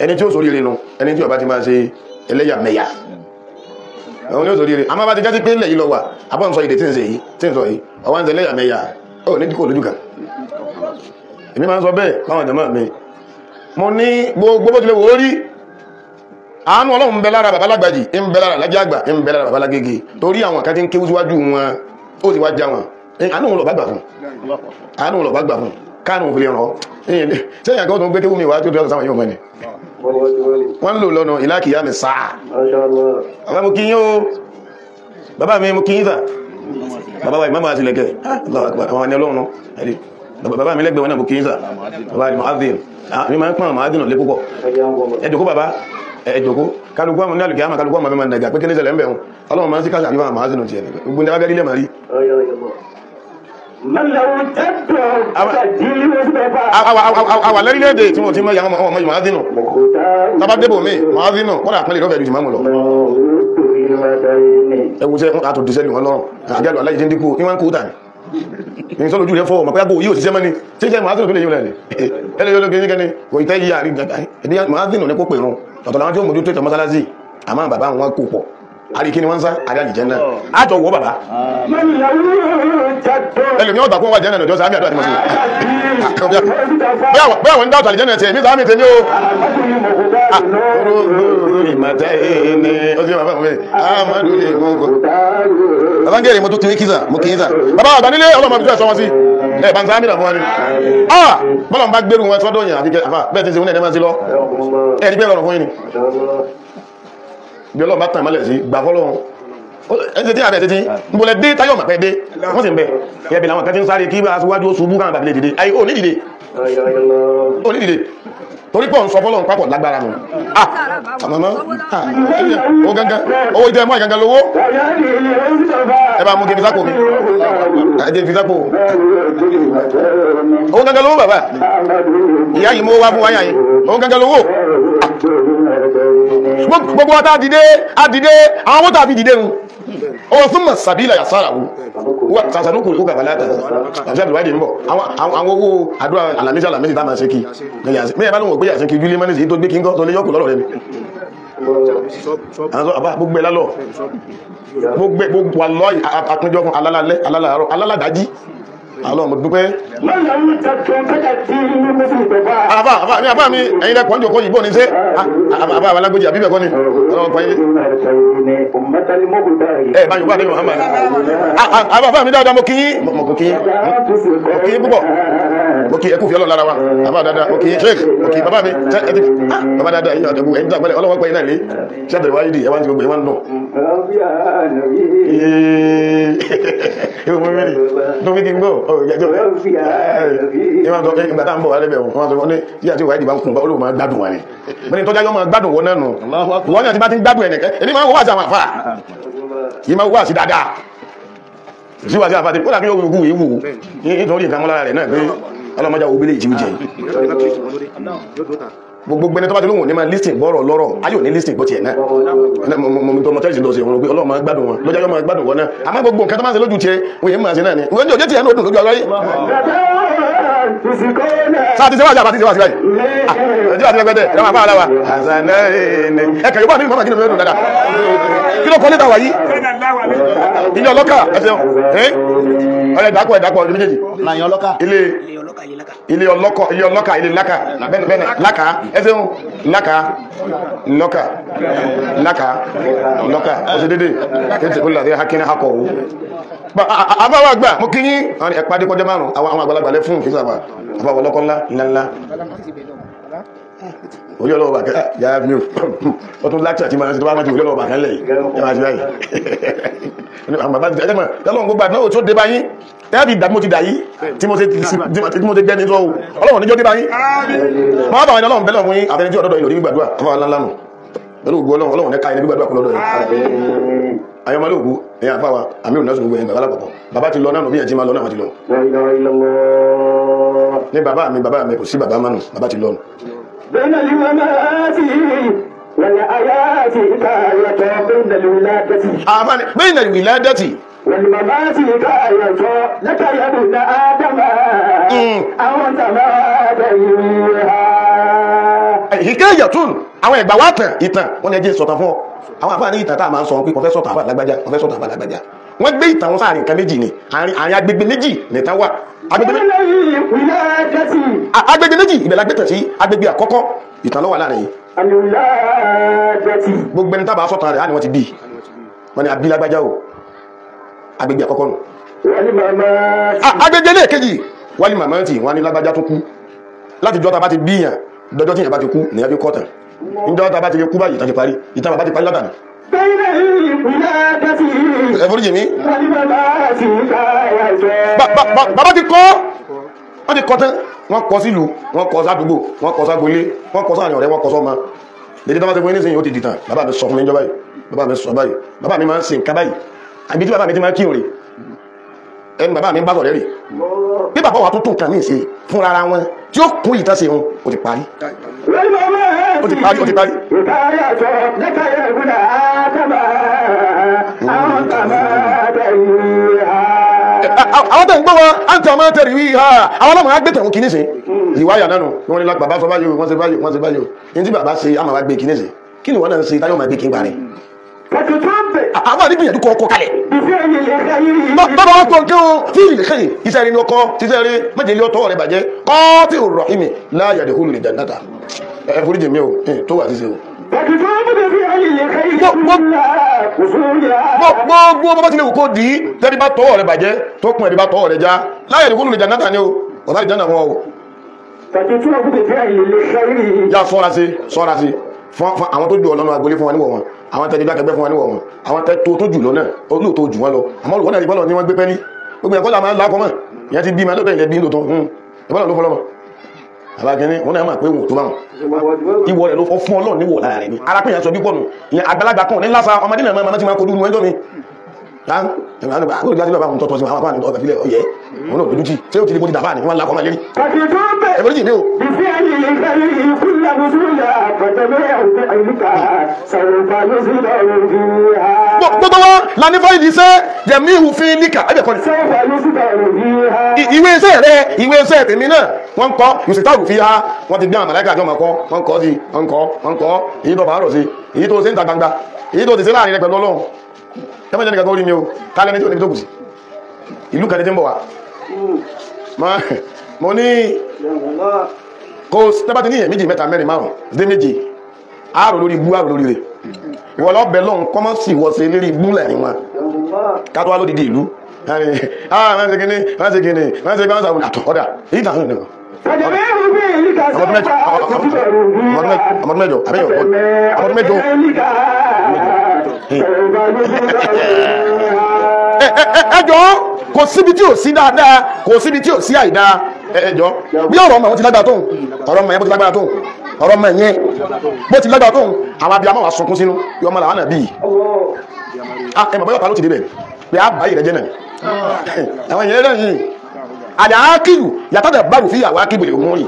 ẹni tí ó sórí rinu ẹni tí ó bá ti máa ṣe ẹlẹ́yàmẹ̀yà àwọn ni ó sórí rẹ̀ àmọ́ bá ti jásí pé ilẹ̀ yìí lọ wà àbọ̀ ń sọ èdè tí ń sọ yìí ọwọ́ ń sọ ẹlẹ́yàmẹ̀yà ó ní díkò lójú kan èmi máa ń sọ bẹ́ẹ̀ báwọn jàmáà mi mo ní gbogbo bó tilẹ̀ wò ó rí àánú ọlọ́run ń bẹ lára bàbá lágbàjì ń bẹ lára lájá àgbà ń bẹ lára bàbá lágége torí àwọn kan tí ń kéwú síwájú wọn ó sì wá já wọn àánú wọn lọ bá gbà fún àánú wọn lọ bá gbà fún káànù òfin ràn sẹ́yìn àkọ́ tó ń gbé kéwú mi wá tó dọ́sọ̀ sáwọn yóò mọ́ ni wọ́n ń lò lọ́nà ìlàkìyà mi sáà bàbá mo kí yín o bàbá mi mo kí yín sà bàbá wa ìmáàmù àti ilẹ̀kẹ́ àwọn ẹni ọlọ́run bàbá mi lẹ́gbẹ̀ẹ́ wọn náà mo kí yín sà bàbá mi mu'adhdhin mi máa ń pọ́n mu'adhdhin lé púpọ̀ ẹ̀dùkú bàbá ẹ̀dùkú kálukú àmọ́ ní àlùkìyà àmọ́ kálukú àmọ́ mi máa ń dàgbà pé kí ní ṣẹlẹ̀ ń bẹ̀ wọn ọlọ́run máa ń sí káṣà àríwá mu'adhdhin tiẹ̀ gbogbo ní abẹ́rí lẹ́màá rí àwà lẹ́rìnlẹ́dẹ̀ tí mo ti mọ́ ìyàwó ọmọ mu'adhdhin tàbá débò mi mu'adhdhin kọ́nà àpẹẹlẹ̀ lọ́fẹ̀ẹ́ ju ìmáàmù lọ ẹwùsẹ́ àtòdìsẹ́lì wọn lọ́rùn àjálù aláìsí dínkù ìwọ̀n kó tàn ní sọ́lójú rẹ̀ fọ́ ọmọ pẹ́gbò yíò síṣẹ́ mọ́ni tí jẹ́ mu'adhdhin tó lè yíò lẹ́lẹ̀ ẹlẹ́yọ́lọ́gẹ́ ní kẹ́ni kò ìtẹ́ yíya rí ẹni mu'adhdhin ní kó pèrún ọ̀tọ̀lá wọn tí ó mójú tó ìtọ̀ mọ́sálásí àmá bàbá wọn kò pọ̀ àríkí ni wọ́n sá àríyàjì jẹ́nà àjọ wọ́ bàbá ẹlùmí ọ̀gbà kún wà jẹ́nà lọ́jọ́ sáàmì àdúrà tí mo sí bẹ́ẹ̀ wọ́n dáwọ̀tà jẹ́nà tẹ̀ mí sáàmì tẹ̀ ní o bàbáńgẹ́rẹ̀ mo tó kiri kíza mo kiri kíza bàbá àgbà nílé ọlọ́mọ bí tó ẹ̀sọ́ wọn sí ẹ̀ bá ń sáàmì rà fún wọn ni bọ́lọ̀ ń bá gbérù wọn sọ́dọ̀ yìí àfikẹ́ bẹ́ẹ̀ tí ń se wọn ẹ̀dẹ́ máa sí lọ ẹ̀rí bẹ́ẹ̀ lọ́rọ̀ fún yìí ni bí ọlọ́run bá tàn mọ́lẹ̀ sí gbà fọ́lọ́run ẹni tí àbẹ̀ títí ń bọ̀lẹ̀ dé táyọ̀ mọ̀ pẹ́ dé wọ́n sì ń bẹ̀ ẹbí làwọn kan tí ń sáré kí bá síwájú oṣù bú káwọn bàbílẹ̀ dìde ayé ò ní dìde torí pọ̀ ń sọ fọ́lọ́run pápọ̀ lágbára nù àmọ́mọ́ ó gángan owó ìtẹ́ mọ́ ìgángan lówó ẹ bá mú kí fisápò mi ẹjẹ́ fisápò owó gángan lówó bàbá ìyá yìí mọ́ wá fún wáyà yìí owó gángan lówó gbogbo ọ̀tá dìde àwọn mọ́ta fi dìde nù ọwọ́ fún mọ̀ sàbílà yàsára wò sàṣàlùkù ó kàfà látà àṣàbìwádìí ń bọ̀ àwọn owó àdúrà alamisa alamisi táàmà ṣe kí mẹ́yà bá lóun gbé yà sí kí júlé mọ́nìsì tó gbé kí ń gọ́ tó lé yọ́kù lọ́rọ̀ rẹ̀ ni gbogbo lálọ́ gbogbo àlọ́ àpínjọ fún alálàdájí alọ́ mo dúpẹ́ àbá mi ẹ̀yin lẹ́kọ̀ọ́ jòkó yìí bọ́ ní ṣe àbá alágbójì àbíbẹ̀ kọ́ ni ọlọ́pàá yìí ẹ̀ bá yóò bá Muhammad àbá mi dáadáa mo kí púpọ̀ mo kí ẹkú fi ọlọ́ lára wa àbá dáadáa mo kí sheik mo kí bàbá mi bàbá dáadáa ẹ̀yìn àjọ̀bù ẹ̀yìn tàgbẹ́lẹ̀ ọlọ́wọ́ pẹ̀yìn náà lé ṣẹ́bẹ̀rẹ̀ wáyé dì ẹwà tí gbogbo ẹwà ń dùn ìgbà tá ń bọ̀ wà lẹ́bẹ̀ wọn tó wọ́n ní tí àti ìwà ìdìbà ń kùn bá olóòwò máa gbádùn wà ní mẹ́rin tọ́já yọ máa gbádùn wọ́n náà nù wọ́n ní àti bá ti ń gbádùn ẹ̀nẹ̀kẹ́ ẹni máa wọ́wà sí àwọn àfà yìí máa wọ́wà sí dáadáa síwá sí àfàtí ó dàbí ó wù ìwù nítorí nǹkan mọ́lára rẹ̀ náà pé ọlọ́mọjá obìnrin ìjíwíjẹ gbogbo ẹni tó bá ti lóhùn ní máa listing bọ́rọ̀ lọ́rọ̀ ayò ní listing bó ti ẹ̀ náà mọ̀ tẹ́sì lọ sí wọn pé ọlọ́mọ gbádùn wọn lọ́jọ́ máa gbádùn wọn náà àmọ́ gbogbo nǹkan tó máa ń ṣe lójú tiẹ̀ wọ́n yẹn máa ṣe náà ni wọ́n jẹ́ tí ẹ̀ lódùn lójú aráyé sáà ti sẹ́wàá àti sẹ́wàá sí báyìí ẹjọ́ àti ẹgbẹ́dẹ̀ ẹ̀rọ àbá aláwa ẹ̀kẹ̀ yóò bá ní ìmọ̀mà kí ni mẹ́rin dáadáa kí ló kọ́ lẹ́ta wà yìí ilé ọlọ́kà ẹ̀sẹ̀ ọ̀rẹ́ ìdápọ̀ ọdún méjèèjì ilé ọlọ́kà ilé lákà bẹ́ẹ̀ lákà ẹ̀sẹ̀ lákà lọ́kà ọ̀sẹ̀ dédé tẹ́tẹ̀ kó làdé hakínà akọ̀wò àbáwà gbà mú kí yí ẹ̀pàdé kọjá márùn àwọn àgbàlagbà lẹ́ fún ìfẹ́sàbà àbáwọ̀ lọ́kọ́ ńlá orí ọlọ́wọ́ bàkẹ́ yára mi ó tún láti àti máa ń ṣe tó bá rántí orí ọlọ́wọ́ bàkẹ́ lẹ̀ yára ṣe báyìí ọlọ́wọ́n gbogbo àdánwò tó dé báyìí tẹ́bí ìdàmú ti dà yìí tí mo ti gbẹ́ni sọ́wọ́ ọlọ́wọ́n níjọ́ dé báyìí máa bá wọn ọlọ́wọ́n bẹ́lọ̀ fún yí àfẹ́ni ọ̀dọ́dọ̀ ìlòrí gbàdúrà fún aláńlánù pẹ̀lú ògbó ọlọ́wọ́n ní káyẹ̀ ní gbàdúrà kún lọ́dọ̀ yìí ayọmọlógún ẹ̀yà àfáwà àmì ònà ṣùgbọ́n ẹ̀yìn bàbá lápapọ̀ bàbá ti lọ náà bí ẹ̀jí máa lọ náà ti lọ ní bàbá mi kò sí bàbá mánu bàbá ti lọ بين الومات والآيات كاية بين الولادة بين الولادة والممات كاية لك يا ابن آدم أو أنت ما تهيها حكاية tún àwọn ẹ̀gbà wá tàn ìtàn wọ́n ní ẹjẹ́ sọ̀tàn fún ọ àwọn àfáà ní ìtàn tá a máa ń sọ pé kò fẹ́ sọ̀tàn àfáà lágbájá kò fẹ́ sọ̀tàn àfáà lágbájá wọ́n gbé ìtàn wọn sáàrin nǹkan méjì ni àárín agbègbè méjì nìtàn wà agbègbè méjì ibẹ̀ la gbé tàn sí agbègbè àkọ́kọ́ ìtàn ló wà láàrin yìí gbogbo ẹni tábà sọ̀tàn rẹ̀ á ní wọ́n ti bí wọ́n ní abí lágbájá o agbègbè àkọ́kọ́ nù agbègbè lẹ́ẹ̀kejì wọ́n ní màmá tí wọ́n ní lágbájá tó kú láti jọ́ta bá ti bíyàn dọjọ́ tí yàn bá ti kú ní ẹbí kọ́tàn níjọ́ta bá ti kú báyìí ìtàn ti parí ìtàn bàbá ti parí látàrí ẹ̀fọ́ríjì mi bàbá ti kọ́ wọ́n ti kọ́ tán wọ́n kọ́ sílùú wọ́n kọ́ sádùúgbò wọ́n kọ́ ságbolé wọ́n kọ́ sáàrin ọ̀rẹ́ wọ́n kọ́ sọ́mọ dédé tó bá ti fún nísìnyí ó ti dìtàn bàbá mi sọ fún mi jọ báyìí bàbá mi sọ báyìí bàbá mi máa ń ṣe nǹkan báyìí àbí tí bàbá mi ti máa ń kírun rè ẹni bàbá mi bá sọ̀rẹ́ rè bí bàbá wa tó tún nǹkan mí ṣe fúnra ara wọn tí ó kún ìtàn ṣe wọn ó ti parí ó ti parí ó ti parí. àwọn tẹ̀ ń gbọ́ wọn á ń tẹ ọmọ tẹ̀rí wí ha àwọn ọlọ́mọ agbẹ́tẹ̀ wọn kìíní sí ìwáyà náà wọ́n ní bàbá sọ báyìí wọ́n ṣe báyìí wọ́n ṣe báyìí ní tí bàbá ṣe àmà wá gbé kìíní sí kí ni wọ́n náà ń ṣe táyọ̀ máa gbé kí n parí. àwọn àdìgbìyànjú kọ́ ọkọ̀ kalẹ̀ bàbá wọn kọ́ kí wọn fíìlì lẹ́kẹ̀yìn iṣẹ́ rí ní ọkọ́ títẹ́ rí méjèlé ọtọ́ rẹ̀ bàjẹ́ kọ́ tí ò rọ̀ ìmì láàyè àdìkúlù lè jannata ẹ foríjì mi o tó wà síse o. gbogbo bàbá tí lè wù kó dì í tẹ́rí bá tọ́wọ́ rẹ̀ bàjẹ́ tó kún ẹ̀rí bá tọ́wọ́ rẹ̀ já láàyè àdìkúlù lè jannata ni o ọ̀tá lè jannata fún ọ o. já sọ́ra sí fún àwọn tó jù ọ lọ́nà agbolé fún wa níwọ̀ wọn àwọn tẹ́jú dákẹgbẹ́ fún wa níwọ̀ wọn àwọn tó jù lọ́nà olóòtó jù wọn lọ àmọ́ olùwọ́n náà ìbọ́lọ̀ ní wọ́n gbé pẹ́lí gbogbo ẹ̀kọ́ làmà lákọ́ mọ́ ìyẹn ti bí ma lóòtọ́ ilẹ̀ bí lóòtọ́ ìbọ́lọ̀ ló fọ́lọ́mọ́ àbákẹ́ni wọ́n náà máa pé wọ́n tó báwọn ìwọ rẹ̀ ló fún ọlọ́run níwọ̀ lára rẹ̀ ni arápìyàn sọ bí pọ̀nù ìyẹn àgbàlagbà kan ní lásà ọmọdé náà máa ti máa kojú ẹjọ́ mi gbogbo wọn la ní fáìlì iṣẹ́ jẹ̀mí ìhùfin níkà ẹgbẹ̀kọ́ ni ìwé iṣẹ́ rẹ̀ ìwé iṣẹ́ tèmi náà wọ́n kọ́ yòsìtàrù fi ha wọ́n ti gbé àwọn màláíkà àjọ mọ̀kọ́ wọ́n kọ́ sí wọ́n kọ́ èyí tó fàárọ̀ sí èyí tó ṣe ń ta gbangba èyí tó ti ṣe láàrin rẹ̀ pẹ̀lú ọlọ́run ẹmọ́jẹ́ nìkan tó rí mi o kálẹ̀ ní tí ò ní tó kù sí ìlú kan ní tí ń bọ̀ wá mo ní kò tẹ́bá ti ní èyàn méjì mẹ́ta mẹ́rin márùn dé méje ààrùn lórí ibú ààrùn lórí rẹ̀ ìwọ lọ́bẹ̀ lọ́n kọ́mọ́ sí ìwọ sí lérí ibú lẹ́yìn wọn kátó wá lódìdí ìlú wọ́n ṣe kíní wọ́n ṣe kíní wọ́n ṣe gbáǹsà àtọ̀ ọ̀dà èyí tàn án nìkan ọmọdún mẹ́jọ àbẹ́yọ̀ ọmọdún mẹ́jọ ẹjọ́ kò síbi tí ò sí dáadáa kò síbi tí ò sí àìdáa ẹjọ́ bí ọ̀rọ̀ ọmọ wọn ti lágbára tóun ọ̀rọ̀ ọmọ yẹn bó ti lágbára tóun ọ̀rọ̀ ọmọ yẹn bó ti lágbára tóun àwọn abiyamọ wa sunkún sínú yọ ọmọ làwọn náà bíi ẹmọ bọ́yọ̀ ta ló ti débẹ̀ pé a báyìí rẹ jẹ́ náà àwọn èèyàn náà yìí àdá ákìlù yàtọ̀ báwù fi àwọn ákìlù lè mú rí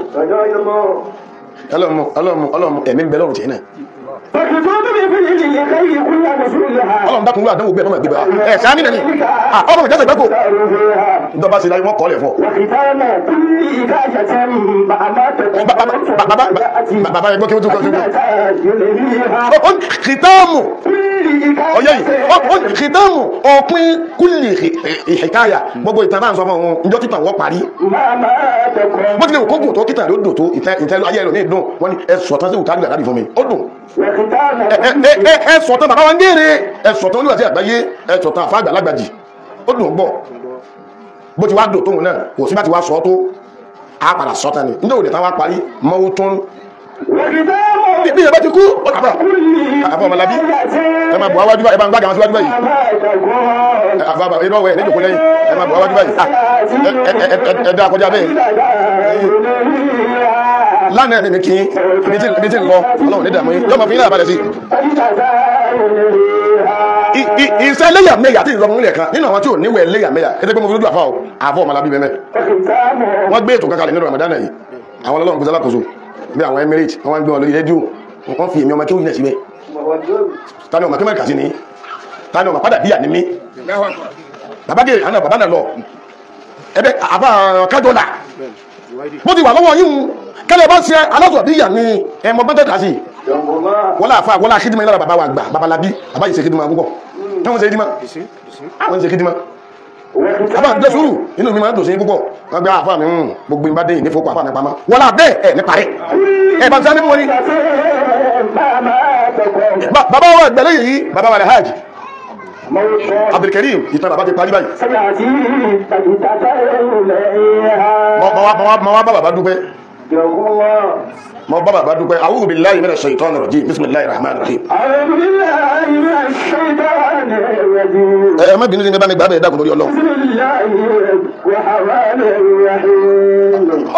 ọlọ́mọ ẹ̀mí ń bẹ lọ́rùn tiẹ̀ náà ọlọ́run dákun ló àdánwò bí ẹ̀nà ìgbé bá ẹ̀ sáà nílẹ̀ ní ọmọ ìjọsẹ̀ gbẹ́kò ìjọba sí láyé wọ́n kọ́ lẹ̀ fọ́ bàbá ẹgbọ́ kí ó tún kọ́ tún kìtàmù ọ̀yẹ́ yìí kìtàmù òpin kúlì ìhìkáyà gbogbo ìtàn náà sọ fún wọn ìjọ títàn wọ́n parí bó tilẹ̀ kókò tó kìtàn ló dùn tó ìtẹ́lú ayé ẹ̀rọ ní ìdùn wọ́n ni ẹ̀sọ̀tán sí ìtàgbà láti fún mi ó dùn ẹ̀sọ̀tán bàbá wọn gẹ́rẹ́ ẹ̀sọ̀tán olúwa sí àgbáyé ẹ̀sọ̀tán àfáàgbà lágbàjì ó dùn gbọ́ bó ti wá dùn tóun náà kò sí bá ti wá sọ tó á padà sọ́tán ni ní òde táwọn parí mọ́wó tún bí ẹ bá ti kú ó tàbí àbọ̀ ọmọlábí ẹ máa bọ̀ wájú báyìí ẹ máa ń gbága wọn síwájú báyìí àbábà iná ọwẹ́ níjòkó lẹ́yìn ẹ máa bọ̀ wájú báyìí ẹ dá kọjá bẹ́ẹ̀ lánàá ní kí ní tí ń lọ ọlọ́run ní dàmú yọmọ fún yín náà balẹ̀ sí iṣẹ́ lẹ́yàmẹ́yà tí ìlọ́mọ nílẹ̀ kan nínú àwọn tí ò níwẹ̀ lẹ́yàmẹ́yà kẹ́tẹ́ pé mo fi lójú àfáà àbọ̀ ọmọlábí mẹ́mẹ́ wọ́n gbé ètò kankalẹ̀ nínú Ramadan yìí àwọn ọlọ́run gbèsè alákòóso bí àwọn Emirates wọ́n gbé wọn lórí rédíò wọ́n fi èmi ọmọ kí ó yìnà síbẹ̀ tani ọmọ kẹ́mẹ́rì kàsí ni tani ọmọ padà bíyà ní mí babagé àná bàbá náà lọ ẹbẹ àbá kájọlá bó ti wà lọ́wọ́ yín kẹ́lẹ́ bá ṣe alásọ̀ bíyà ní ẹmọ gbọ́dọ̀ kàsí wọ́n láàfà wọ́n láà kídìmọ̀ ìlànà bàbá wa gbà babalábí bàbá yìí ṣe kídìmọ̀ púpọ̀ táwọn ṣe kídìmọ̀ àwọn ṣe kídìmọ̀ àbá ń tẹ́sùrù inú mi máa ń dùn sí púpọ̀ wọ́n gbá àfà mi gbogbo ìbádé ní fòkò àfà mi pamọ́ wọ́n láà bẹ́ẹ̀ ẹ̀ ní parí ẹ̀ bá ń sáré fún wọn ni bàbá wa gbẹ̀lẹ́ yìí bàbá wa lè hajj Abdulkarim ìtàn bàbá ti parí báyìí mọ wá bá bàbá dúpẹ́ mọ bá bàbá dúpẹ́ a'udhu billahi minash shaitanir rajim bismillahir rahmanir rahim ẹ má bínú sí ní bá mi gbà bẹ́ẹ̀ dákun lórí Ọlọ́run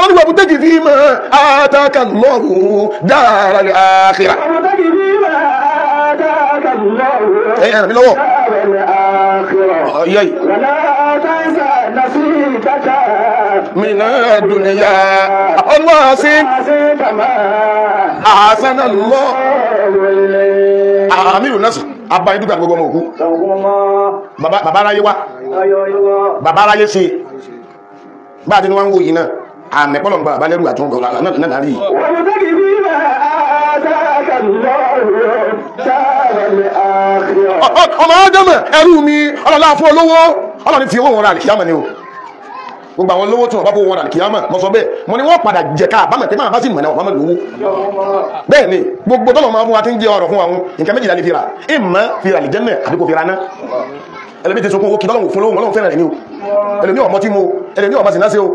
ọlọ́run wà bùtẹ́jì fi ma ataka Allahu daral akhirah ẹ̀yìn ẹ̀rìn mi lọ́wọ́ ọ̀yẹ́ mina dunya Allah sí àhásánà lọ́ àmìrù násù abáyé dúkà gbogbo ọmọ òkú bàbá aráyé wá bàbá aráyé sí bá àti ní wọ́n ń wò yìí náà àmẹ́pọ̀lọ̀ ń gba bàbá lẹ́rù àti ọgbọ̀n náà rí ọmọ ọjọ́mọ̀ ẹrú mi ọlọ́lá fún olówó ọlọ́ni fi owó wọn rà kìyàmà ni o gbogbo àwọn olówó tí wọ́n bá fún wọn rà kìyàmà mọ́ sọ bẹ́ẹ̀ mo ní wọ́n padà jẹ ká àbámẹ̀ pé máa bá sì mọ̀ náà wọ́n mọ̀ lówó bẹ́ẹ̀ ni gbogbo tọ́lọ̀ máa fún wa tí ń jẹ ọ̀rọ̀ fún àwọn nǹkan méjìlá ní fira ìmọ̀ fira lè jẹ́nà àbíkò fira ná ẹlẹ́mí ti sọkún owó kí tọ́lọ̀ fún lówó ọlọ́run fẹ́ràn rẹ̀ ní o ẹlẹ́mí ọmọ tí mo ẹlẹ́mí ọmọ sì náà sí o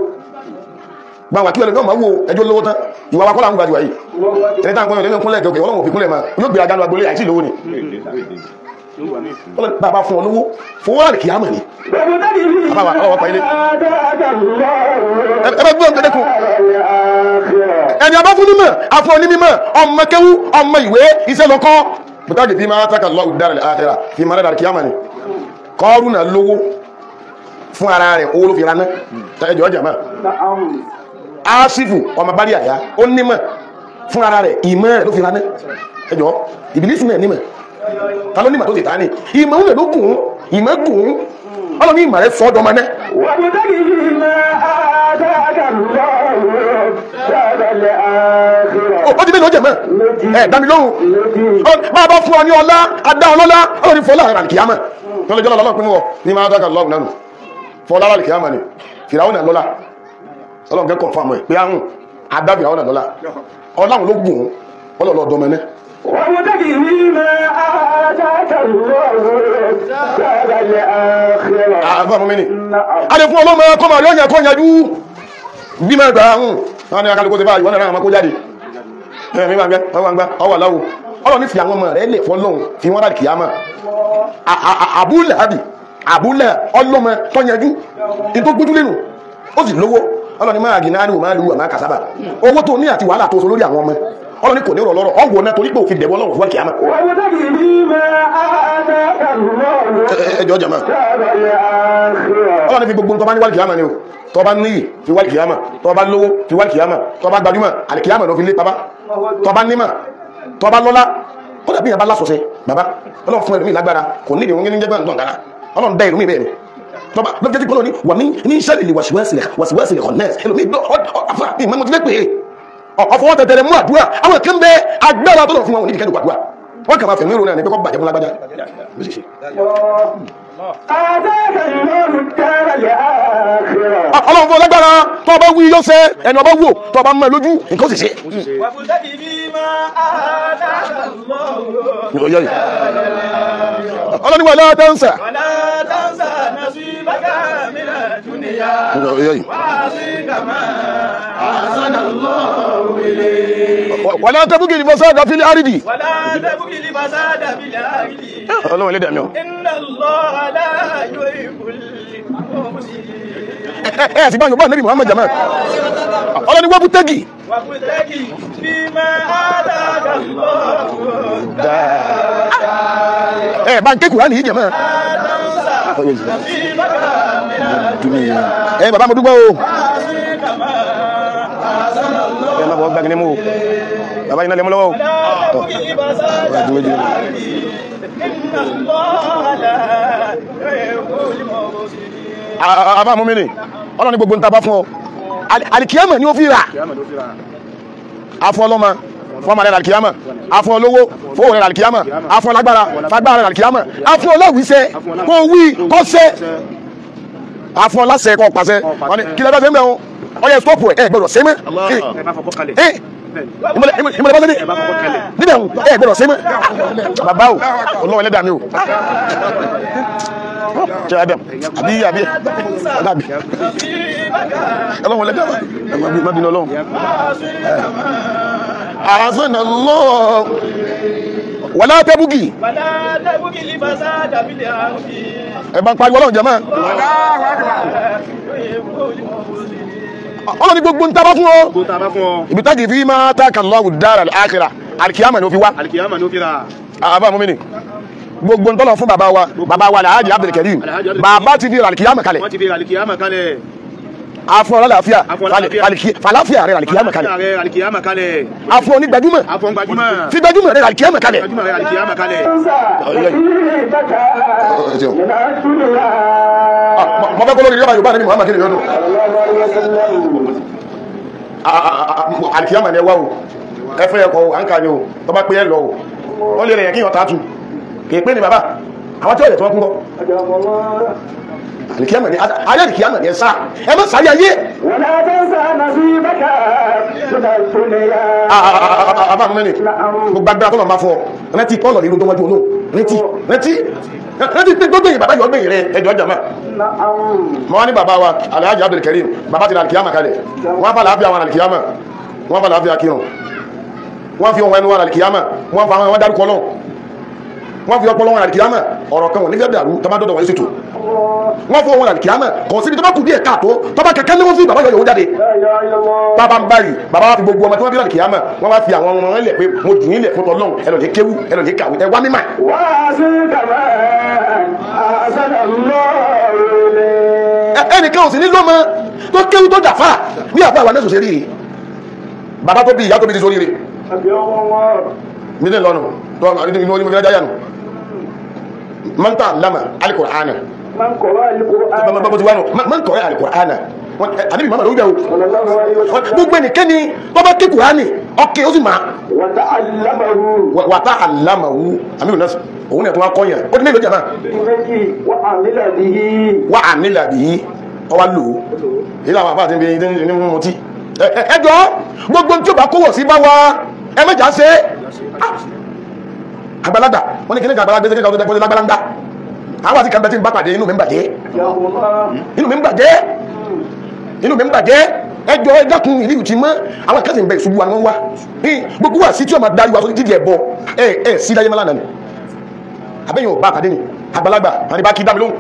gbàwà kí ẹlẹ́mí ọmọ wo ẹjọ́ lówó tán ìwà wa kọ́lá ń gbàjúwà yìí ẹni táwọn kọ́yọ̀ lẹ́nu kúnlẹ̀ gẹ̀gẹ̀ ọlọ́run òfin kúnlẹ̀ máa yóò gbé agánú agbolé àìsí lówó ni bàbá fún ọ lówó fún wọ́n rà kìí àmà ni àbáwà ọwọ́ pa ilé ẹgbẹ́ gbọ́n gẹ́gẹ́kùn ẹni abá fún nímọ̀ afọ́ onímọ̀ ọmọ kéwú ọmọ ìwé iṣẹ́ lọ́kọ́ bùtàgì fi máa tàkà lọ́wọ́ dára àtẹ́rà fi máa rẹ̀ kìí àmà ni kọ́ọ̀rù náà lówó fún ara rẹ̀ owó ló fi raná ẹjọ́ ọjà máa Asifu ọmọ bá rí àyá ó nímọ̀ fún ara rẹ̀ ìmọ̀ rẹ̀ ló fi raná ẹjọ́ ìbílísì náà nímọ̀ ta ló nímọ̀ tó ti ta ní ìmọ̀ òun ló gùn ìmọ̀ gùn ọlọ́ni ìmọ̀ rẹ̀ sọ́dọ̀ ọmọ náà ó ti mélòó jẹ̀ mọ́ ẹ̀ dámi lóhùn máa bá fún ọ ní ọlá adá ọlọ́lá ọlọ́ni fọlá rẹ̀ àlìkìyàmọ̀ tó lè jọ́ lọ́lọ́ pín wọ ní máa dáka lọ́wọ́ náà fọlá rẹ̀ àlìkìyàmọ̀ ni fìràwọ́n náà lọ́lá ọlọ́run kẹ́kọ̀ọ́ fún àmọ́ ẹ̀ pé àrùn adábì àwọn ọ̀nà ọlọ́run ló gùn ọlọ́run ọdọ́ mẹ́nẹ́ adé fún ọlọ́mọ kọmọ yóò yẹ kọ́ yanjú bí mẹ́gbà àrùn wọ́n ni akálùkò ti bá ìwọ́n náà kó jáde ẹ̀mí gbàgbẹ́ ọwà láwò ọlọ́run ní fi àwọn ọmọ rẹ̀ lè fọ́lọ́run fi wọ́n láti kìyàmà àbúlẹ̀ ọlọ́mọ tó yanjú in tó gbójú lẹ́nu ó sì lówó ọlọ́ni máa gìnà ní òmáà lúwà máa kàsábà owó tó ní àti wàhálà tó so lórí àwọn ọmọ ọlọ́ni kò ní rọ̀ lọ́rọ̀ ọgbọ̀n náà torí pé òfin dẹ̀bọ́ lọ́rùn fún kìámà ẹjọ́ jama ọlọ́ni fi gbogbo tó bá ní wà kìámà ni o tó bá níyì fi wà kìámà tó bá lówó fi wà kìámà tó bá gbajúmọ̀ àlìkìámà ló fi lé bàbá tó bá nímà tó bá lọ́lá ó dàbí ìyàbá lásọ̀ọ́sẹ̀ bàbá ọlọ́run fún ẹlòmí lágbára kò ní ìdíwọ́n ní jẹ́gbẹ́ ọlọ́run dá ìlúmí bẹ́ẹ̀ ni tọba ló jẹ́ kí wà ní sẹ́lẹ̀ wàsíwẹ́sìlẹ̀ ọ̀nẹ́sì ẹlòmí ìmọ̀ tí lé pé ọ̀fọwọ́ tẹ̀tẹ̀rẹ̀ mú àdúrà àwọn kan bẹ agbára tó lọ fún wọn onídìí kẹ́lùkù àdúrà wọ́n kà máa fẹ̀mí ìrònà ní pẹ́kọ́ bàjẹ́ fún lágbájá ọlọ́run fún lágbára tó bá wí yóò ṣe ẹni ọba wò tó bá mọ́ lójú nǹkan ó sì ṣe ọlọ́run wà látàǹsà wàlá tẹ́bùkì ní fasada fil ardi ọlọ́run ilé dàmí ọ ẹ̀ sì bá yóò bá nẹ́bí Muhammad Jamal ọlọ́ni wọ́n bú tẹ́gì ẹ̀ bá ń ké Kùránì yìí jẹ̀mọ́ ẹ̀ bàbá mo dúpẹ́ o ẹ̀ má bọ̀ gbàgbé ní mú o bàbá iná lè mú lọ́wọ́ o àbá mú mi ní ọlọ́ni gbogbo ń ta bá fún ọ alìkíyàmọ̀ ni ó fi rà afọlọ́mọ fún ọmọ rẹ̀ làlìkìyàmọ̀ afún olówó fún òun rẹ̀ làlìkìyàmọ̀ afún ọlágbára fagbára rẹ̀ làlìkìyàmọ̀ afún ọlọ́wìíṣẹ́ kó wí kọ́sẹ́ afún ọlásẹ̀ kọ́ pàṣẹ kí lẹ́gbẹ́ fẹ́ mẹ́wọ́n ọyẹ stọ́pù ẹ̀ gbọ́dọ̀ sẹ́mẹ́ ìmọ̀lẹ́ bá sẹ́dẹ̀ níbẹ̀ ẹ̀ gbọ́dọ̀ sẹ́mẹ́ bàbá o ọlọ́wọ́ ẹlẹ́dàá mi o ṣe adam àbí ọ̀dàbí ọlọ́wọ́ ẹlẹ́dàá má bínú ọlọ́wọ́ àásánà lọ́wọ́ wàlá tẹ́bùgì ẹ bá ń pariwo ọlọ́run jẹ́mọ́ ọlọ́ni gbogbo ń tábá fún ọ ibi tágì fi máa tákà lọ́wọ́ dára àkìrà alìkìyàmà ní ó fi wá àbá mú mi ni gbogbo ń tọ́lọ̀ fún bàbá wa Alhaji Abdul Karim bàbá ti fi alìkìyàmà kalẹ̀ afọ ọlọ́láfíà falafíà rẹ̀ alìkìyàmà kalẹ̀ afọ onígbàjúmọ̀ fi gbàjúmọ̀ rẹ̀ alìkìyàmà kalẹ̀ mọ́ bẹ́ kọ́ lórí yọba Yorùbá ní Muhammad kí ni yọ́dún alìkìyàmà ni ẹwà o ẹfẹ́ ẹkọ̀ àǹkà ni o tó bá pé ẹ lọ o wọ́n lè rẹ̀ kí yàn tààtù kì í pé ní bàbá àwọn tí ó yẹ̀ tó wọ́n kúrò alìkìyàmà ni ayé alìkìyàmà ni ẹ̀sá ẹ má sáyé ayé àbá mú mẹ́ni gbogbo agbára tó lọ máa fọ rántí pọ́ọ̀lọ̀ nínú tó wájú olóò rántí pé gbogbo yìí bàbá yọ gbẹ̀yìn rẹ ẹjọ́ jàmá mọ́ wá ní bàbá wa Alhaji Abdul Karim bàbá ti alìkìyàmà kalẹ̀ wọ́n bá láàfíà wọn alìkìyàmà wọ́n bá láàfíà kírun wọ́n fi ohun ẹnu wọn alìkìyàmà wọ́n fa wọn dárúkọ náà wọ́n fi ọpọlọ wọn alìkìyàmà ọ̀rọ̀ kan wọn nífẹ̀ẹ́ dàrú tọ́mádọ́dọ̀ wọn ṣètò wọ́n fọ́ wọn alìkìyàmà kò síbi tó bá kù díẹ̀ káàtó tó bá kẹ̀kẹ́ ní wọ́n fi bàbá yọ yòó jáde bàbá ń báyìí bàbá wa fi gbogbo ọmọ tí wọ́n fi alìkìyàmà wọ́n wá fi àwọn ọmọ wọn lẹ̀ pé mo jù yín lẹ̀ fún tọ́lọ́hún ẹ lọ lè kéwú ẹ lọ lè kàwé ẹ wá mímà. ẹnìkan ò sì ní lọ́mọ tó kéwú tó dàfà ní àbá àwọn ẹ̀sùn ṣeré bàbá tó bí ìyá tó bí ti sórí rẹ̀ mílíọ̀nù lọ́nà tó inú onímọ̀ ìdájá yànù man ta'allama al-Qur'ana man qara'a al-Qur'ana àníbì mọ́mọ̀ lórí bẹ̀rù gbogbo ẹnikẹ́ni tó bá ké Kùránì ọkẹ́ ó sì máa wa ta'allamahu àmìrì náà òun ẹ̀tọ́ wá kọ́yàn ó dí mélòó jàmá wa amila bihi ọwá lò ilé àwọn àfáà tí ń bí mú tí ẹjọ́ gbogbo tí ó bá kówọ̀ sí bá wá ẹmẹ́jà ṣe àgbàlagbà wọ́n ní kí ní àgbàlagbà ṣe kí ní lágbàlagbà àwọn àti kàbẹ̀ tí ń bá pàdé inú mi ń bàjẹ́ ẹjọ́ ẹjọ́kùn ìlú ti mọ́ àwọn kẹsì ń bẹ ìṣubú àwọn wá gbogbo wà sí tí ó máa darí wa sórí jíjẹ ẹ̀bọ ẹ̀ sí láyé mọ́lá náà abẹ́yìn ò bá pàdé ní àgbàlagbà àti bá kí dámi lóhùn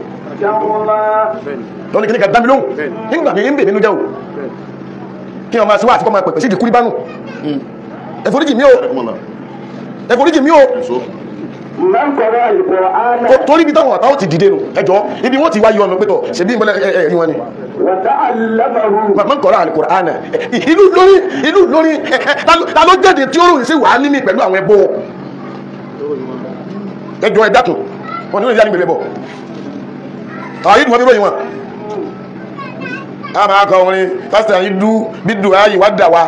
lọ́nà kí ní ká dámi lóhùn nígbà mi ń bè nínú jẹ́ ò kí wọ́n máa sí wà àti kọ́ máa pẹ̀pẹ̀ sí ìdíkúrí bánú ẹ̀fọ́ríjì mi ó torí bí táwọn àtàwọn ti dìde nù ẹjọ́ ibi wọ́n ti wá yọ ọ̀nà pẹ́tọ̀ ṣe bí ìmọ́lẹ̀ ẹ̀rí wọn ni man qara'a al-Qur'ana ìlú lórí ta ló jáde tí ó rò sí wà ní mi pẹ̀lú àwọn ẹbọ ẹjọ́ ẹ̀dàkùn wọn ni ó yá ní gbẹ̀rẹ̀ bọ̀ àwọn ìdùn wọn bí ròyìn wọn a máa kọ orin pásítà yìí dú bí dùn áyì wá dà wá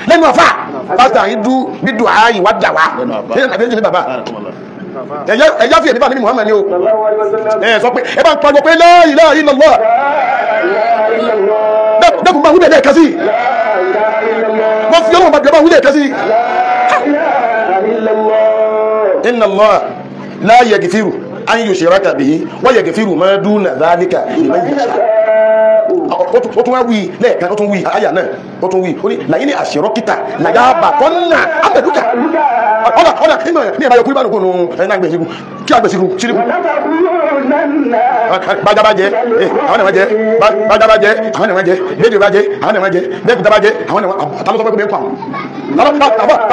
lẹ́nu àfà pásítà yìí dú bí dùn áyì wá dà wá lẹ́nu bàbá ẹ̀yà fi ẹ̀mí bá níbi Muhammad ni o ẹ̀ sọ pé ẹ bá ń pariwo pé la ilaha illallah dẹ́kun máa wúlẹ̀ lẹ́ẹ̀kan sí wọ́n fi ọlọ́run bá jọba wúlẹ̀ lẹ́ẹ̀kan sí inna Allah la yaghfiru an yushraka bihi wa yaghfiru ma duna dhalika liman yasha ó tún wá wí lẹ́ẹ̀kan ó tún wí àyà náà ó tún wí ó ní làyín ní àṣírọ́kítà làyàbà tọ́nà àbẹ̀dúkà ọ̀dà ní ìbáyọ̀ kúrú bá nùkú nù ẹ̀nà àgbẹ̀síkú kí àgbẹ̀síkú síríkú bájábájẹ́ àwọn ẹ̀wọ̀n jẹ́ bájábájẹ́ àwọn ẹ̀wọ̀n jẹ́ lédè bá jẹ́ àwọn ẹ̀wọ̀n jẹ́ bẹ́ẹ̀kúta bá jẹ́ àwọn ẹ̀wọ̀n tálọ́sọ pẹ́kú bẹ́ẹ̀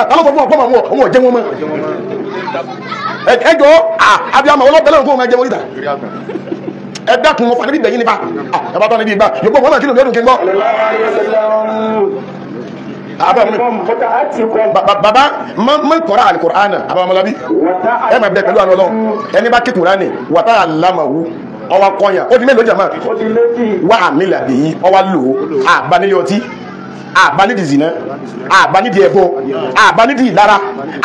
tálọ́sọ fún ọ̀pọ̀ àwọn ọ̀jẹ́ wọn mọ́ ẹjọ́ abiyamọ ọlọ́pẹ̀lẹ́ fún ọmọ ẹjẹ́ wọn níta ẹ̀dàkùn mọ́ fàníbí bẹ̀yìn nípa ẹ̀bá tọ́ níbi ìgbà yóò pọ̀ wọ́n kí ló lẹ́dùn kí n gbọ́ bàbá man qara'a al-Qur'ana àbámọ́lábí ẹ máa bẹ pẹ̀lú àwọn ọlọ́run ẹni bá ké Kùránì wa ta'allamahu ọwá kọyàn ó di mélòó jàmá wà amila bihi ọwá lò àbá nílé ọtí àbá nídìí zìnà àbá nídìí ẹbọ àbá nídìí ìlara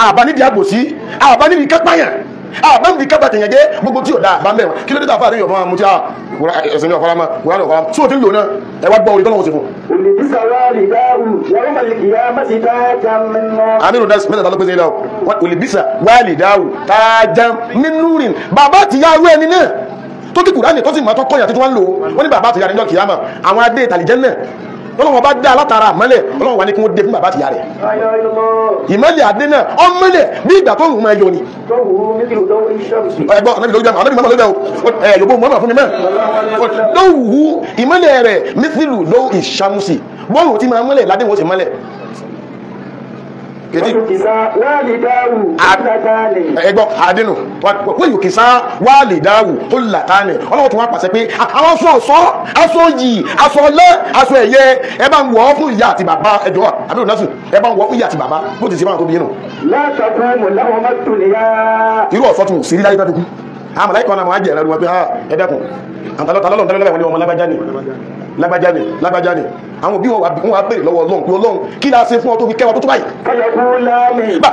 àbá nídìí àbòsí àbá nídìí kápáyà àbá nídìí kápátẹ̀yàn jẹ́ gbogbo tí ò dáa bá mẹ́wàá kí ló dé tàfà àríyàn fún àwọn mutí ẹ̀sìn ní ọ̀fọ́lámà kùránì ọ̀fọ́lámà tí ó ti ń lò náà ẹwà gbọ́ orí tọ́lọ́wọ́ sí fún àmìrò mẹ́ta ló pèsè ilẹ̀ olùbísà wáàlì dáwù tààjà mínúrin bàbá ti yá rú ẹni náà tó kí kùránì tó sì máa tọ́ kọ́yà tí wọ́n ń lò wọ́n ní bàbá ti yá níjọ́ kìyàmà àwọn adé ìtàlìjẹ́ náà ọlọ́wọ́ bá dá látara àmọ́lẹ̀ ọlọ́wọ́ wà ní kí wọ́n dé fún bàbá ti yá rẹ̀ ìmọ́lẹ̀ adé náà ọmọlẹ̀ bí ìgbà tó ń máa yọ ni ẹgbọ́n ọ̀nà ìlú ọ̀nà ìmọ̀ lọ́dẹ̀ ẹ̀yọ̀bọ̀ mọ́mọ̀ fún mi mẹ́ lówù ìmọ́lẹ̀ rẹ̀ mísìlù ló ìṣàmùsì bọ́ọ̀rùn tí máa mọ́lẹ̀ ládé wọ́n sì mọ́lẹ̀ ẹgbọ́n àdínù wọ́n yóò kìsá wà lè dáwù ó làtánì ọlọ́wọ́ tó wá pàṣẹ pé àwọn aṣọ ọ̀ṣọ́ aṣọ yìí aṣọ ọlẹ́ aṣọ ẹ̀yẹ ẹ bá ń wọ̀ fún ìyá àti bàbá ẹjọ́ àbílò násù ẹ bá ń wọ̀ fún ìyá àti bàbá bó ti ṣe máa tó bí inú irú ọ̀ṣọ́ tún sí láyé tàbí àmà láìkọ́ náà máa jẹ́ ẹ̀rọ wọn pé ẹ̀dẹ́kùn àtàlọ́lọ́ tẹ́lẹ́lẹ́ wọn ni ọmọ lágbájá ni àwọn òbí wọn wà bèèrè lọ́wọ́ Ọlọ́run pé Ọlọ́run kí la ṣe fún ọ tó fi kẹwàá tó tó báyìí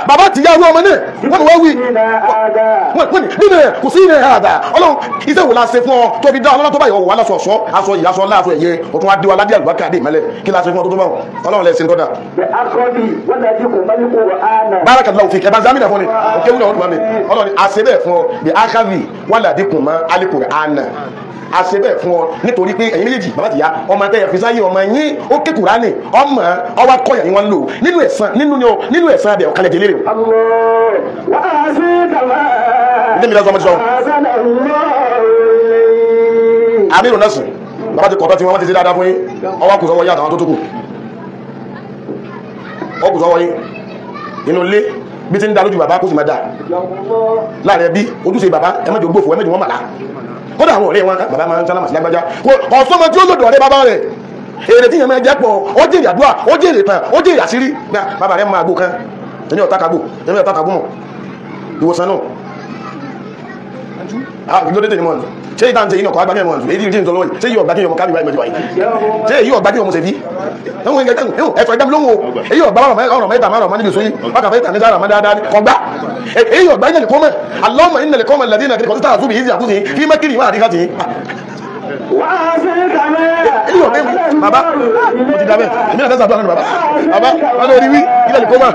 bàbá ti yá ọmọ náà wọ́n ni wọ́n wí nínú ẹ̀ kò sí ilẹ̀ àdá Ọlọ́run iṣẹ́ wò la ṣe fún ọ tó fi dá ọlọ́lọ́ tó báyìí ọwọ́ aláṣọ ọ̀ṣọ́ aṣọ yìí aṣọ láàṣọ ẹ̀yẹ ọ̀tún wá díwá ládé àlùbákà dé ìmẹ́lẹ̀ kí la ṣe fún ọ tó tó báwọn Ọlọ́run lẹ́sìn tọ́da bárakàlá òfin ẹ̀bá zámìnà fún ni òkè wúlò ọdún mami Ọlọ́run àṣẹ bẹ́ẹ̀ fún ọ bí ákàvì wàlàdínkù mọ́ alíkùrẹ́ àná àṣẹ bẹ́ẹ̀ fún ọ nítorí pé ẹ̀yin méjèèjì bàbá tìyá ọmọ tẹ́yẹ fi sáyé ọmọ yín ó ké Kùránì ọmọ ọwá kọ́yà yín wọ́n lò nínú ẹ̀sán abẹ̀ ọ̀kalẹ̀ délé rẹ̀ àmìrò náà sùn bàbá ti kọ̀tọ́ tí wọ́n ti ṣe dáadáa fún yín ọwá kù sọ́wọ́ yá àtàwọn tó tó kù ọkù sọ́wọ́ yín inú ilé bí ti ń dá lójú bàbá kó sì máa dá láàrin ẹbí ojúṣe bàbá ẹmẹ́jọ gbófò ẹmẹ́jọ wọn màlá kódà àwọn ọ̀rẹ́ wọn bàbá máa ń sálámà sí lágbájá ọ̀sọ́mọ tí ó lòdò ọ̀rẹ́ bàbá rẹ̀ èrè tí yẹn máa jẹ́ pọ̀ ó jèrè àdúrà ó jèrè tán ó jèrè àṣírí bàbá rẹ̀ máa gbó kan ẹni ọ̀tàkàgbò mọ̀ ìwòsàn náà ìlódé tẹ̀lé mọ́ ni ṣé ìtàn tẹ̀yìn ọkọ̀ agbájẹ́ mọ́ èyí tí ń sọ lọ́wọ́ ṣé yíò ọ̀gbájẹ́ ọmọ kábíwá ìmọ̀jọ́ yìí ṣé yíò ọ̀gbájẹ́ ọmọ sẹ̀fí ẹ̀fọ́ ìdámi lóhun èyí ọ̀gbá ọ̀rọ̀ mẹ́ta márùn mọ́ níbi sóyí wákà fẹ́ tàn ní sára mọ́dáadáa ọgbá èyí ọ̀gbájẹ́ lè kọ́mọ̀ alọ́mọ̀ ilẹ̀ lè kọ́mọ̀ lẹ́dínà kí kọ́tà àzúbì yìí àkúsí fí mẹ́kìrì wà àdíkà tí èyí ọ̀gbẹ́ bàbá mo ti dábẹ́ èmi náà fẹ́ sàbọ̀ bàbá wọn lórí wí ilẹ̀ lè kọ́mọ̀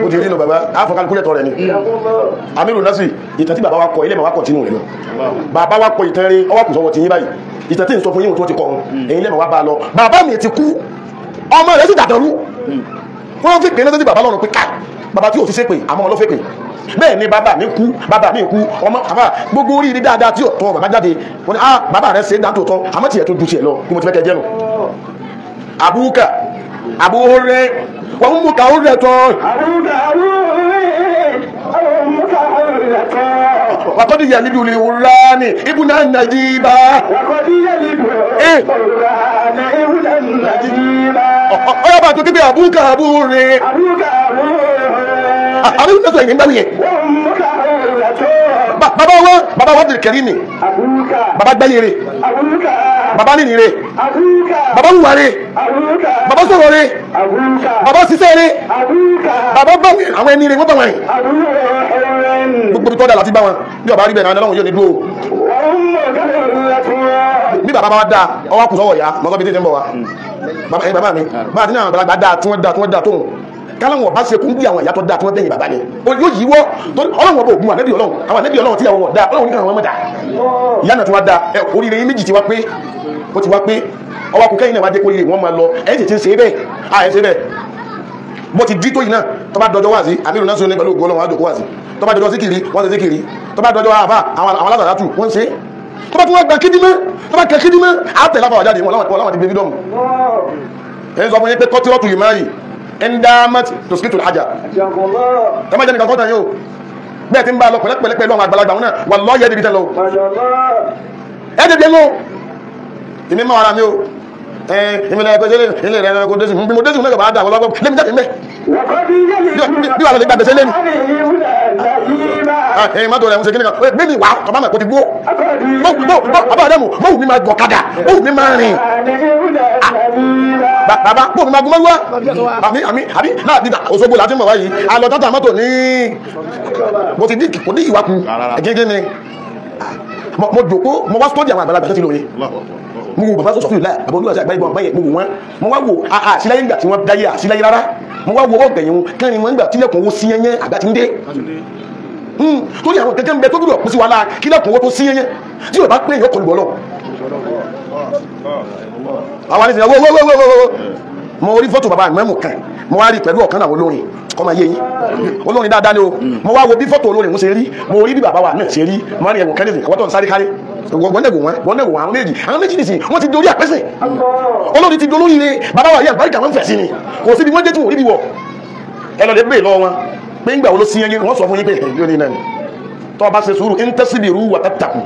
bó ti rí nù bàbá àfọ̀kálùkúlẹ̀tọ̀ rẹ̀ ni àmìrò násì ìtàn tí bàbá wa kọ ilé ma wá kọ̀ tínú rẹ̀ lọ bàbá wa kọ ìtàn rí ọwá kù sọwọ́ ti yín báyìí ìtàn tí ń sọ fún yín tó ti kọ èyí lẹ́mọ̀ wá bá lọ bàbá mi ti kú ọmọ rẹ̀ sì dàdọ̀rú wọ́n fi pè ní bàbá lọ́rùn pé ká bàbá tí ò fi ṣe pé àmọ́ ọlọ́fẹ́ pé bẹ́ẹ̀ ni bàbá mi kú ọmọ àfà gbogbo orí rí dáadáa tí ọ̀tọ̀ bàbá jáde wọ́n ni bàbá rẹ̀ ṣe é dáńtò tán àmọ́ tiẹ̀ tó ju tiẹ̀ lọ bí mo ti fẹ́ kẹ́ jẹ́nu àbúkà àbúhórẹ́ wọ́n mú ká ó rẹ̀ tán wàkọ́dí yà níbi olè wùránì ibùnà nàìjíríà ọ̀yọ́ bá tó kí bí àbúkà àbúrẹ́ àbúkà tó ẹ̀yìn gbáwìyẹ bàbá wọ́n dìrì kẹrí mi bàbá gbáyèrè bàbá nìní rẹ̀ bàbá wùwà rẹ̀ bàbá sọ̀rọ̀ rẹ̀ bàbá sísẹ́ rẹ̀ bàbá bá àwọn ẹni rẹ̀ wọ́n bá wọn gbogbo tó dà láti bá wọn bí ọba rí bẹ̀rẹ̀ àwọn ọlọ́run yóò ní dúró bí bàbá bá dá ọwá kù sọ́wọ́ ya mọ́sọ́ bí tí ń bọ̀ wá bàbá mi bá àti ní àwọn àgbàlagbà dá tí wọ́n dá tóhun káláwọn bá ṣe kún bí àwọn ìyá tó dá tí wọ́n bẹ̀yìn bàbá ni yóò yí wọ́ ọlọ́run ọba ògùn ànẹ́bí ọlọ́run àwọn ànẹ́bí ọlọ́run tí àwọn ọ̀dá ọlọ́run ní káwọn mọ́ta ìyá náà tí wọ́n dá oríire yín méjì ti wá pé ó ti wá pé ọwá kù kẹ́yìn náà wá dé kó lè wọ́n máa lọ ẹ̀yìn tí ń ṣe bẹ́ẹ̀ ààyè ṣe bẹ́ẹ̀ bó ti dí tó yìí náà tó bá dọjọ́ wá sí àmì ìrùnà sóní pẹ̀lú ògùn ọlọ́run àjòkó wá sí tó bá dọjọ́ síkìrí wọ́n ṣe síkìrí tó bá dọjọ́ àfà àwọn alásàdátù wọ́n ṣe tó bá tún wá gba kídímẹ́ tó bá kẹ kídímẹ́ àtẹ̀ láfà wàjáde wọn láwọn ti bèbí dọ́mù ẹni sọ fún yín pé kọ́tírọ́tù yìí máa yìí endamat to speak to haja kama jẹ́ nìkan kọ́ta yóò bẹ́ẹ̀ tí ń bá lọ pẹ̀lẹ́pẹ̀lẹ́ pẹ̀lú àwọn àgbàlagbà wọn náà wà lọ́yẹ́ ẹ̀dẹ̀bí tẹ́lọ ẹ̀dẹ̀bí ẹ̀mọ́ ìmí máa ara mi o ìmìnira ẹ̀kọ́ jẹ́lẹ̀ ilẹ̀ rẹ̀ ẹ̀kọ́ dẹ́sùn bí mo dẹ́sùn mẹ́gbàá dà wọ́lọ́gbọ́ lẹ́mí jáde mẹ́ bí wàá lọ lè gba gbèsè lẹ́nu ẹ̀yìn mọ́tò rẹ̀ ń ṣe kí ni kan mímì wá ọba mọ̀ kó ti gbó bàbá Adamu mọ́ wù mí máa gọ̀kadà mọ́ wù mí máa rìn bàbá pò mí máa gún mọ́wá àbí náà dídà Òṣogbo láti mọ̀ wáyìí alọ́ tátà mọ́tò ní mo ti dín kò ní ìwà kù gẹ́gẹ́ ni mo jòkó mo wá sọ́dí àwọn àgbàlagbà tó ti lóye mo wo bàbá sọ́sọ́ fún ìlà àbọ̀ olúwa sí àgbáyé bọ̀ báyẹ̀ mo wò wọ́n mo wá wo àṣìláyé ńgbà tí wọ́n dáyé àṣìláyé rárá mo wá wo ọgbẹ̀yìn wọn kẹrin wọn ńgbà tílẹ̀kùn owó sí yẹnyẹn àgbà tí ń dé torí àwọn kẹ́kẹ́ ń bẹ tó gbúdọ̀ kú sí wa láà kílẹ̀kùn owó tó sí yẹnyẹn tí yóò bá pé èèyàn kọlu bọ̀ lọ. àwọn àti ìsìnkú wọ́wọ́wọ́wọ́ mo rí fọ́tò bàbá àmọ́ kan mo wá rí pẹ̀lú ọ̀kan àwọn olórin kọ́mọ yé yín olórin dáadáa ni o mo wá wo bí fọ́tò olórin mo ṣe rí mo rí bí bàbá wa náà ṣe rí mo rí ẹ̀wọ̀n kẹ́lẹ́sì àwọn tó ń sáré káré wọ́n àwọn méjì nìsín wọ́n ti dorí àpẹ́sẹ̀ olórin ti dolórí rẹ̀ bàbá wa yẹ àgbáríkà wọn fẹ̀ sí ni kò síbi wọ́n dé tí wọ́n rí bí wọ̀ ẹ lọ lè bèè lọ wọn pé ń gbà wọ́n ló sí yẹn wọ́n sọ fún yín pé ẹ̀yọ́ ní náà ni tó bá ṣe sùúrù ń tẹ́síbìrú wà tẹ́tàkùn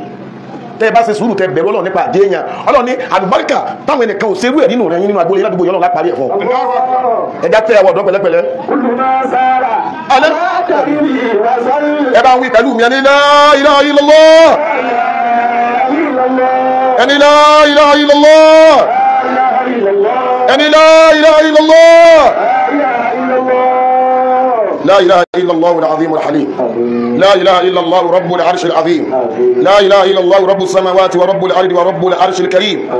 tẹ́ bá ṣe sùúrù tẹ́ bẹ̀rù Ọlọ́run nípa àdéhìyàn Ọlọ́run ní àlùbáríkà táwọn ẹnìkan ò ṣerú ẹ̀ nínú rẹ̀ nínú agboolé ládùúgbò Ọlọ́run lápárí ẹ̀ fún ẹ̀dá tẹ́ ẹwọ́ ọ̀dọ́ pẹ̀lẹ́pẹ̀lẹ́ ẹ bá ń wí pẹ̀lú mi ẹni la ilaha illallah ẹni la ilaha illallah ẹni la ilaha illallah لا إله إلا الله العظيم الحليم لا إله إلا الله رب العرش العظيم لا إله إلا الله رب السماوات ورب الأرض ورب العرش الكريم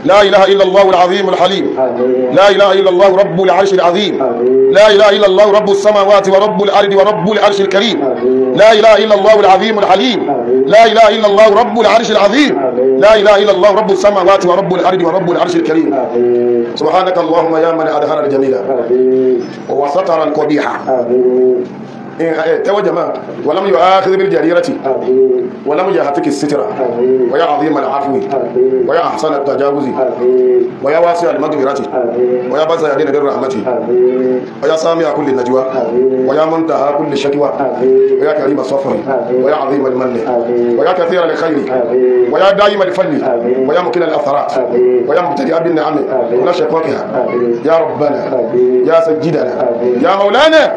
لا إله إلا الله العظيم الحليم لا إله إلا الله رب العرش العظيم لا إله إلا الله رب السماوات ورب الأرض ورب العرش الكريم لا إله إلا الله العظيم الحليم لا إله إلا الله رب العرش العظيم لا إله إلا الله رب السماوات ورب الأرض ورب العرش الكريم سبحانك اللهم يا من أدخل الجميل وستر القبيح توجه ولم يؤاخذ بالجريرة ولم يهتك الستر ويا عظيم العفو ويا أحسن التجاوز ويا واسع المغفرة ويا بزع يدين بالرحمة ويا سامع كل النجوى ويا منتهى كل شكوى ويا كريم الصفر ويا عظيم المن ويا كثير الخير ويا دائم الفضل ويا مكل الأثرات ويا مبتدئ بالنعم ولا شقاقها يا ربنا يا سيدنا يا مولانا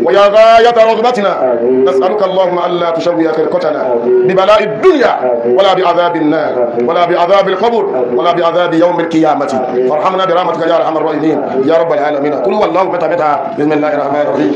ويا غاية رغبتنا نسألك اللهم ألا تشوي خلقتنا ببلاء الدنيا ولا بعذاب النار ولا بعذاب القبر ولا بعذاب يوم القيامة فارحمنا برحمتك يا أرحم الراحمين يا رب العالمين قل هو الله بتبتها بسم الله الرحمن الرحيم